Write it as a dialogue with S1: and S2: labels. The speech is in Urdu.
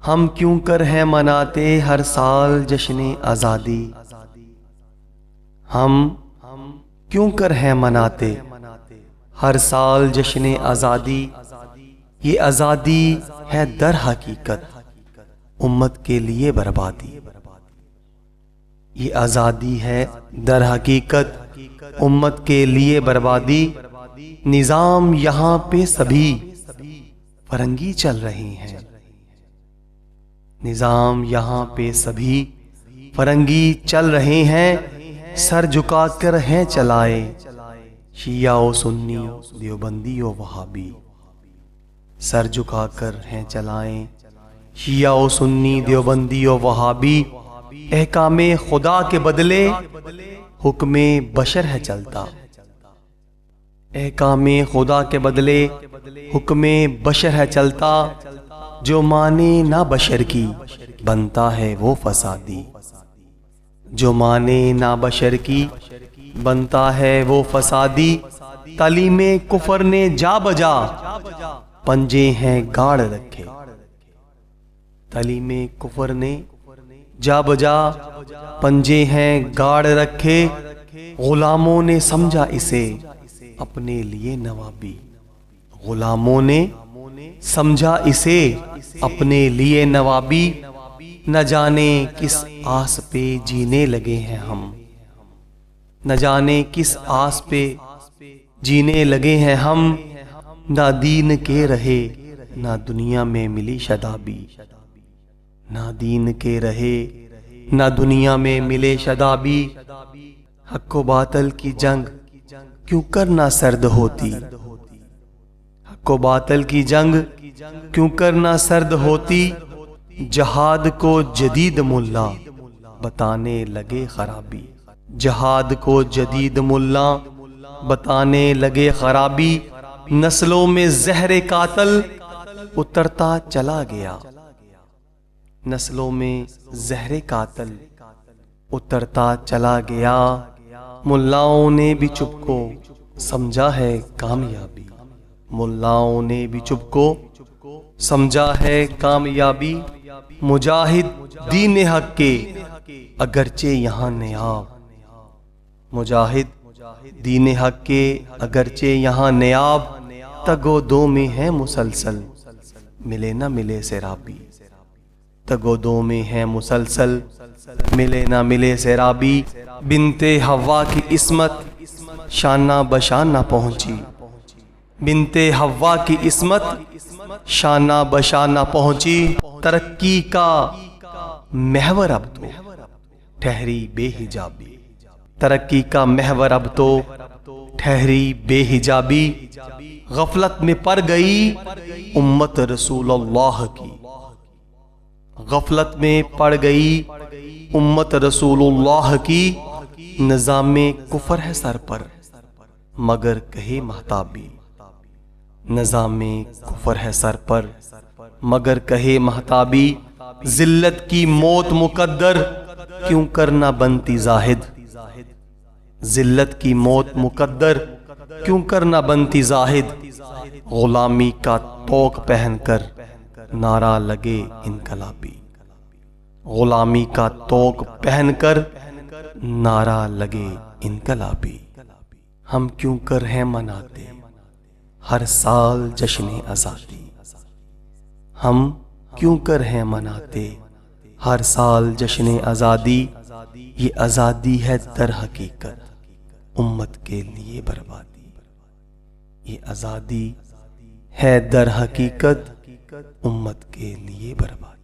S1: ہم کیوں کر ہیں مناتے ہر سال جشن آزادی، ہم کیوں کر ہیں مناتے ہر سال جشن آزادی، یہ آزادی ہے در حقیقت امت کے لیے بربادی، یہ آزادی ہے در حقیقت امت کے لیے بربادی۔ نظام یہاں پہ سبھی فرنگی چل رہی ہیں، نظام یہاں پہ سبھی فرنگی چل رہے ہیں، سر جھکا کر ہیں چلائے شیعہ و سنی دیوبندی و وہابی، سر جھکا کر ہیں چلائیں شیعہ و سنی دیوبندی و وہابی۔ احکام خدا کے بدلے حکم بشر ہے چلتا، احکام خدا کے بدلے حکم بشر ہے چلتا، جو مانے نہ بشر کی بنتا ہے وہ فسادی، جو مانے نہ بشر کی بنتا ہے وہ فسادی۔ تعلیم کفر نے جا بجا پنجے ہیں گاڑ رکھے، تعلیم کفر نے جا بجا پنجے ہیں گاڑ رکھے، غلاموں نے سمجھا اسے اپنے لیے نوابی، غلاموں نے سمجھا اسے اپنے لیے نوابی۔ نہ جانے کس آس پہ جینے لگے ہیں ہم، نہ جانے کس آس پہ جینے لگے ہیں ہم، نہ دین کے رہے نہ دنیا میں ملی شادابی، نہ دین کے رہے نہ دنیا میں ملے شادابی۔ حق و باطل کی جنگ کیوں کرنا سرد ہوتی، حق و باطل کی جنگ کیوں کرنا سرد ہوتی، جہاد کو جدید ملا بتانے لگے خرابی، جہاد کو جدید ملا بتانے لگے خرابی۔ نسلوں میں زہر قاتل اترتا چلا گیا، نسلوں میں زہر قاتل اترتا چلا گیا، ملاؤں نے بھی چپ کو سمجھا ہے کامیابی، ملاؤں نے بھی چپ کو سمجھا ہے کامیابی۔ مجاہد دین حق کے اگرچہ یہاں نیاب، مجاہد دین حق کے اگرچہ یہاں نیاب، تگ و دو میں ہے مسلسل ملے نہ ملے سیرابی، تگ و دو میں ہے مسلسل ملے نہ ملے سیرابی۔ بنت حوا کی عصمت شانہ بشانہ پہنچی، بنت حوا کی عصمت شانہ بشانہ پہنچی، ترقی کا محور اب تو ٹھہری بے حجابی، ترقی کا محور اب تو ٹھہری بے حجابی۔ غفلت میں پڑ گئی امت رسول اللہ کی، غفلت میں پڑ گئی امت رسول اللہ کی، نظام کفر ہے سر پر مگر کہے مہتابی، نظام کفر ہے سر پر مگر کہے مہتابی۔ ذلت کی موت مقدر کیوں کرنا بنتی زاہد، ذلت کی موت مقدر کیوں کرنا بنتی زاہد، غلامی کا طوق پہن کر نعرہ لگے انقلابی، غلامی کا طوق پہن کر نعرہ لگے انقلابی۔ ہم کیوں کر ہیں مناتے ہر سال جشن آزادی، ہم کیوں کر ہیں مناتے ہر سال جشن آزادی، یہ آزادی ہے در حقیقت امت کے لیے بربادی، یہ آزادی ہے در حقیقت امت کے لیے بربادی۔